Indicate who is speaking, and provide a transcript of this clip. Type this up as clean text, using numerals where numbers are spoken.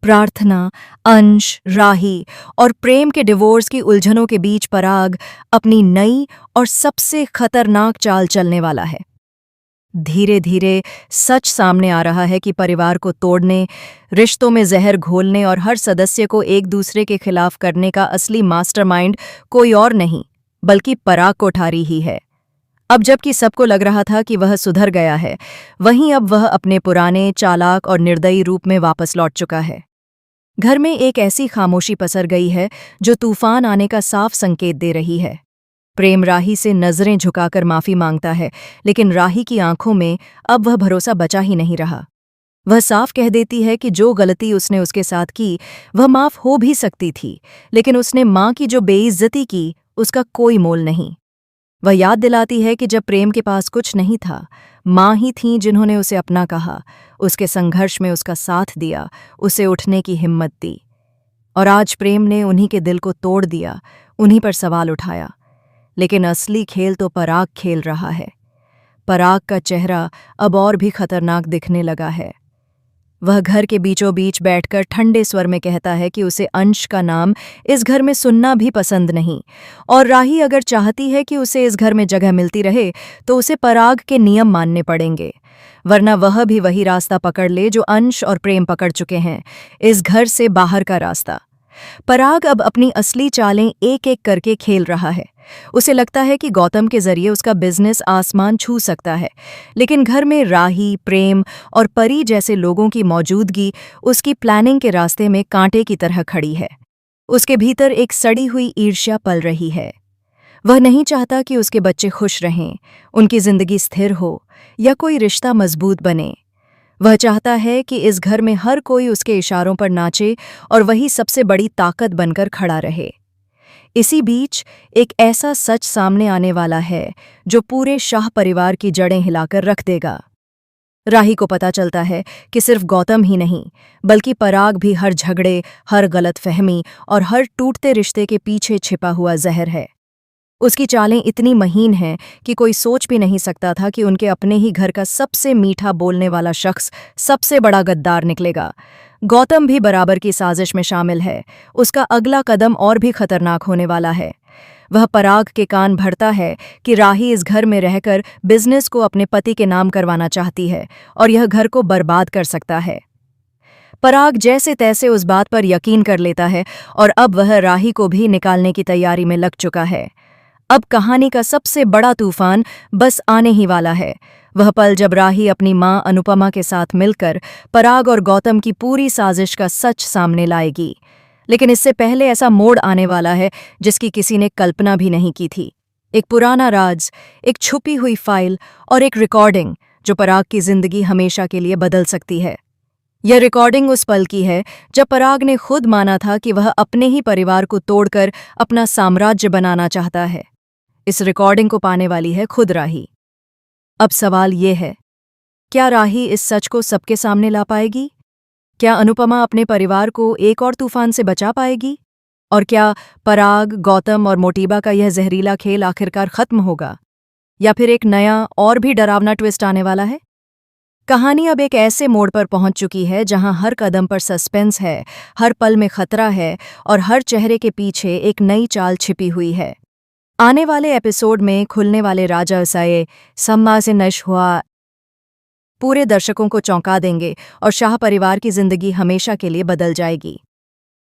Speaker 1: प्रार्थना, अंश, राही और प्रेम के डिवोर्स की उलझनों के बीच पराग अपनी नई और सबसे खतरनाक चाल चलने वाला है। धीरे धीरे सच सामने आ रहा है कि परिवार को तोड़ने, रिश्तों में जहर घोलने और हर सदस्य को एक दूसरे के खिलाफ करने का असली मास्टरमाइंड कोई और नहीं बल्कि पराग कोठारी ही है। अब जबकि सबको लग रहा था कि वह सुधर गया है, वहीं अब वह अपने पुराने, चालाक और निर्दयी रूप में वापस लौट चुका है। घर में एक ऐसी खामोशी पसर गई है जो तूफान आने का साफ संकेत दे रही है। प्रेम राही से नजरें झुकाकर माफी मांगता है, लेकिन राही की आंखों में अब वह भरोसा बचा ही नहीं रहा। वह साफ कह देती है कि जो गलती उसने उसके साथ की वह माफ हो भी सकती थी, लेकिन उसने मां की जो बेइज्जती की उसका कोई मोल नहीं। वह याद दिलाती है कि जब प्रेम के पास कुछ नहीं था, मां ही थीं जिन्होंने उसे अपना कहा, उसके संघर्ष में उसका साथ दिया, उसे उठने की हिम्मत दी। और आज प्रेम ने उन्हीं के दिल को तोड़ दिया, उन्हीं पर सवाल उठाया। लेकिन असली खेल तो पराग खेल रहा है। पराग का चेहरा अब और भी खतरनाक दिखने लगा है। वह घर के बीचों बीच बैठकर ठंडे स्वर में कहता है कि उसे अंश का नाम इस घर में सुनना भी पसंद नहीं, और राही अगर चाहती है कि उसे इस घर में जगह मिलती रहे तो उसे पराग के नियम मानने पड़ेंगे, वरना वह भी वही रास्ता पकड़ ले जो अंश और प्रेम पकड़ चुके हैं, इस घर से बाहर का रास्ता। पराग अब अपनी असली चालें एक एक करके खेल रहा है। उसे लगता है कि गौतम के जरिए उसका बिजनेस आसमान छू सकता है, लेकिन घर में राही, प्रेम और परी जैसे लोगों की मौजूदगी उसकी प्लानिंग के रास्ते में कांटे की तरह खड़ी है। उसके भीतर एक सड़ी हुई ईर्ष्या पल रही है। वह नहीं चाहता कि उसके बच्चे खुश रहें, उनकी जिंदगी स्थिर हो या कोई रिश्ता मजबूत बने। वह चाहता है कि इस घर में हर कोई उसके इशारों पर नाचे और वही सबसे बड़ी ताकत बनकर खड़ा रहे। इसी बीच एक ऐसा सच सामने आने वाला है जो पूरे शाह परिवार की जड़ें हिलाकर रख देगा। राही को पता चलता है कि सिर्फ गौतम ही नहीं बल्कि पराग भी हर झगड़े, हर गलतफहमी और हर टूटते रिश्ते के पीछे छिपा हुआ जहर है। उसकी चालें इतनी महीन हैं कि कोई सोच भी नहीं सकता था कि उनके अपने ही घर का सबसे मीठा बोलने वाला शख्स सबसे बड़ा गद्दार निकलेगा। गौतम भी बराबर की साजिश में शामिल है। उसका अगला कदम और भी खतरनाक होने वाला है। वह पराग के कान भरता है कि राही इस घर में रहकर बिजनेस को अपने पति के नाम करवाना चाहती है और यह घर को बर्बाद कर सकता है। पराग जैसे तैसे उस बात पर यकीन कर लेता है और अब वह राही को भी निकालने की तैयारी में लग चुका है। अब कहानी का सबसे बड़ा तूफान बस आने ही वाला है। वह पल जब राही अपनी मां अनुपमा के साथ मिलकर पराग और गौतम की पूरी साजिश का सच सामने लाएगी। लेकिन इससे पहले ऐसा मोड़ आने वाला है जिसकी किसी ने कल्पना भी नहीं की थी। एक पुराना राज, एक छुपी हुई फाइल और एक रिकॉर्डिंग जो पराग की जिंदगी हमेशा के लिए बदल सकती है। यह रिकॉर्डिंग उस पल की है जब पराग ने खुद माना था कि वह अपने ही परिवार को तोड़कर अपना साम्राज्य बनाना चाहता है। इस रिकॉर्डिंग को पाने वाली है खुद राही। अब सवाल ये है, क्या राही इस सच को सबके सामने ला पाएगी? क्या अनुपमा अपने परिवार को एक और तूफान से बचा पाएगी? और क्या पराग, गौतम और मोटीबा का यह जहरीला खेल आखिरकार खत्म होगा, या फिर एक नया और भी डरावना ट्विस्ट आने वाला है? कहानी अब एक ऐसे मोड़ पर पहुंच चुकी है जहां हर कदम पर सस्पेंस है, हर पल में खतरा है और हर चेहरे के पीछे एक नई चाल छिपी हुई है। आने वाले एपिसोड में खुलने वाले राजा असाए सम्मा से नश हुआ पूरे दर्शकों को चौंका देंगे और शाह परिवार की जिंदगी हमेशा के लिए बदल जाएगी।